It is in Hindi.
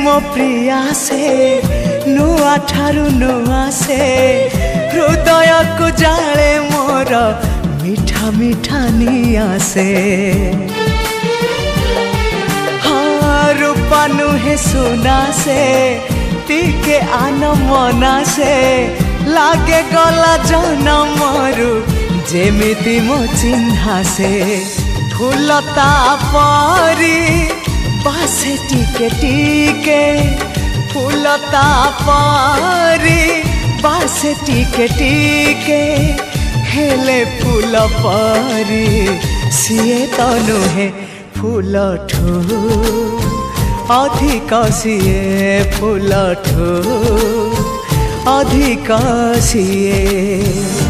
मो प्रिया से नुआ ठारू नुआ से हृदय को जाले मोर मीठा मीठा निया से। हाँ रूपा नुहे सुना से टिके आन मना से लागे गला जनमरु जेमिति मो चिन्हा से। फूलता परी बासे टिके टिके फूलता परी बासे टिके टिके हेले फूल परी सीए तो नुहे फूल ठू अधिक सीए फूल ठू अधिक सीए।